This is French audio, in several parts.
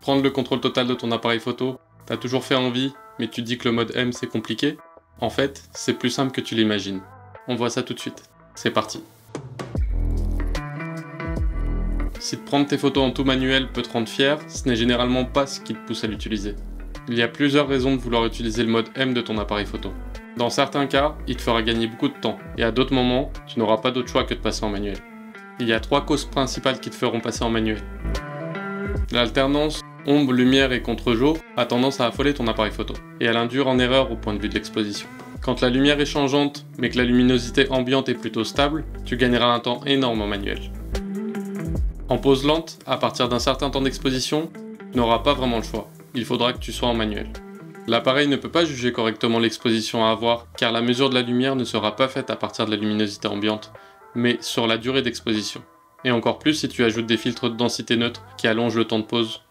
Prendre le contrôle total de ton appareil photo, t'as toujours fait envie, mais tu te dis que le mode M c'est compliqué? En fait, c'est plus simple que tu l'imagines. On voit ça tout de suite. C'est parti. Si de prendre tes photos en tout manuel peut te rendre fier, ce n'est généralement pas ce qui te pousse à l'utiliser. Il y a plusieurs raisons de vouloir utiliser le mode M de ton appareil photo. Dans certains cas, il te fera gagner beaucoup de temps, et à d'autres moments, tu n'auras pas d'autre choix que de passer en manuel. Il y a 3 causes principales qui te feront passer en manuel. L'alternance ombre, lumière et contre-jour a tendance à affoler ton appareil photo, et à l'induire en erreur au point de vue de l'exposition. Quand la lumière est changeante, mais que la luminosité ambiante est plutôt stable, tu gagneras un temps énorme en manuel. En pose lente, à partir d'un certain temps d'exposition, tu n'auras pas vraiment le choix, il faudra que tu sois en manuel. L'appareil ne peut pas juger correctement l'exposition à avoir, car la mesure de la lumière ne sera pas faite à partir de la luminosité ambiante, mais sur la durée d'exposition. Et encore plus si tu ajoutes des filtres de densité neutre qui allongent le temps de pose.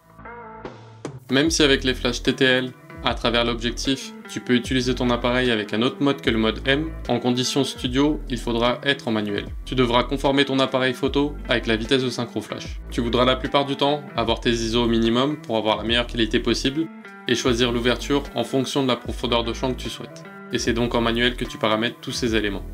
Même si avec les flashs TTL, à travers l'objectif, tu peux utiliser ton appareil avec un autre mode que le mode M, en conditions studio, il faudra être en manuel. Tu devras conformer ton appareil photo avec la vitesse de synchro flash. Tu voudras la plupart du temps avoir tes ISO au minimum pour avoir la meilleure qualité possible, et choisir l'ouverture en fonction de la profondeur de champ que tu souhaites. Et c'est donc en manuel que tu paramètres tous ces éléments.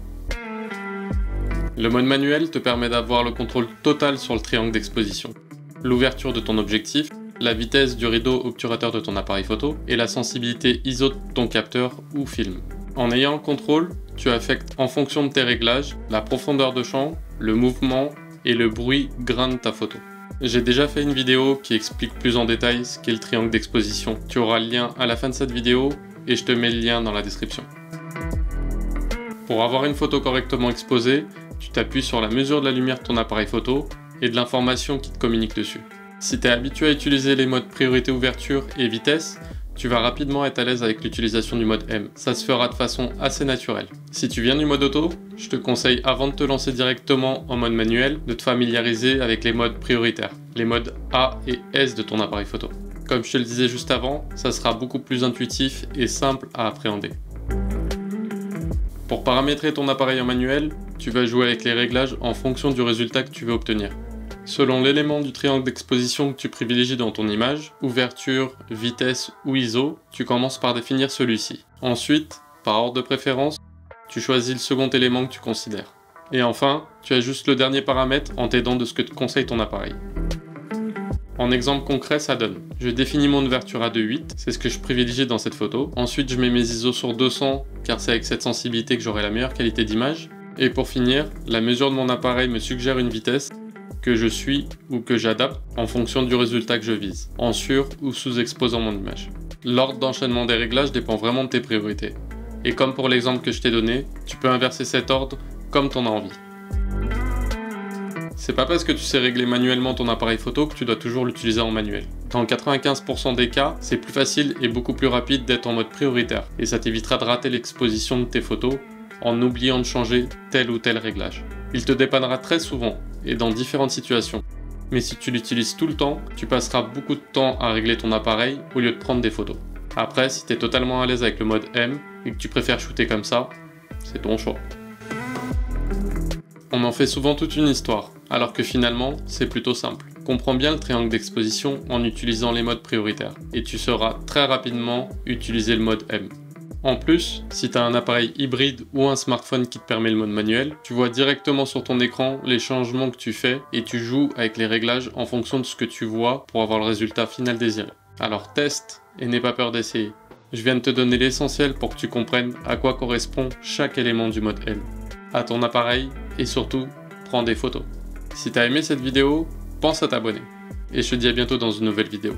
Le mode manuel te permet d'avoir le contrôle total sur le triangle d'exposition, l'ouverture de ton objectif, la vitesse du rideau obturateur de ton appareil photo et la sensibilité ISO de ton capteur ou film. En ayant le contrôle, tu affectes en fonction de tes réglages la profondeur de champ, le mouvement et le bruit grain de ta photo. J'ai déjà fait une vidéo qui explique plus en détail ce qu'est le triangle d'exposition. Tu auras le lien à la fin de cette vidéo et je te mets le lien dans la description. Pour avoir une photo correctement exposée, tu t'appuies sur la mesure de la lumière de ton appareil photo et de l'information qui te communique dessus. Si tu es habitué à utiliser les modes priorité ouverture et vitesse, tu vas rapidement être à l'aise avec l'utilisation du mode M. Ça se fera de façon assez naturelle. Si tu viens du mode auto, je te conseille avant de te lancer directement en mode manuel, de te familiariser avec les modes prioritaires, les modes A et S de ton appareil photo. Comme je te le disais juste avant, ça sera beaucoup plus intuitif et simple à appréhender. Pour paramétrer ton appareil en manuel, tu vas jouer avec les réglages en fonction du résultat que tu veux obtenir. Selon l'élément du triangle d'exposition que tu privilégies dans ton image, ouverture, vitesse ou ISO, tu commences par définir celui-ci. Ensuite, par ordre de préférence, tu choisis le second élément que tu considères. Et enfin, tu ajustes le dernier paramètre en t'aidant de ce que te conseille ton appareil. En exemple concret, ça donne: je définis mon ouverture à 2.8, c'est ce que je privilégie dans cette photo. Ensuite, je mets mes ISO sur 200, car c'est avec cette sensibilité que j'aurai la meilleure qualité d'image. Et pour finir, la mesure de mon appareil me suggère une vitesse que je suis ou que j'adapte en fonction du résultat que je vise, en sur ou sous-exposant mon image. L'ordre d'enchaînement des réglages dépend vraiment de tes priorités. Et comme pour l'exemple que je t'ai donné, tu peux inverser cet ordre comme t'en as envie. C'est pas parce que tu sais régler manuellement ton appareil photo que tu dois toujours l'utiliser en manuel. Dans 95% des cas, c'est plus facile et beaucoup plus rapide d'être en mode prioritaire, et ça t'évitera de rater l'exposition de tes photos en oubliant de changer tel ou tel réglage. Il te dépannera très souvent et dans différentes situations. Mais si tu l'utilises tout le temps, tu passeras beaucoup de temps à régler ton appareil au lieu de prendre des photos. Après, si tu es totalement à l'aise avec le mode M et que tu préfères shooter comme ça, c'est ton choix. On en fait souvent toute une histoire, alors que finalement, c'est plutôt simple. Comprends bien le triangle d'exposition en utilisant les modes prioritaires, et tu sauras très rapidement utiliser le mode M. En plus, si tu as un appareil hybride ou un smartphone qui te permet le mode manuel, tu vois directement sur ton écran les changements que tu fais et tu joues avec les réglages en fonction de ce que tu vois pour avoir le résultat final désiré. Alors teste et n'aie pas peur d'essayer. Je viens de te donner l'essentiel pour que tu comprennes à quoi correspond chaque élément du mode M. À ton appareil et surtout, prends des photos. Si tu as aimé cette vidéo, pense à t'abonner. Et je te dis à bientôt dans une nouvelle vidéo.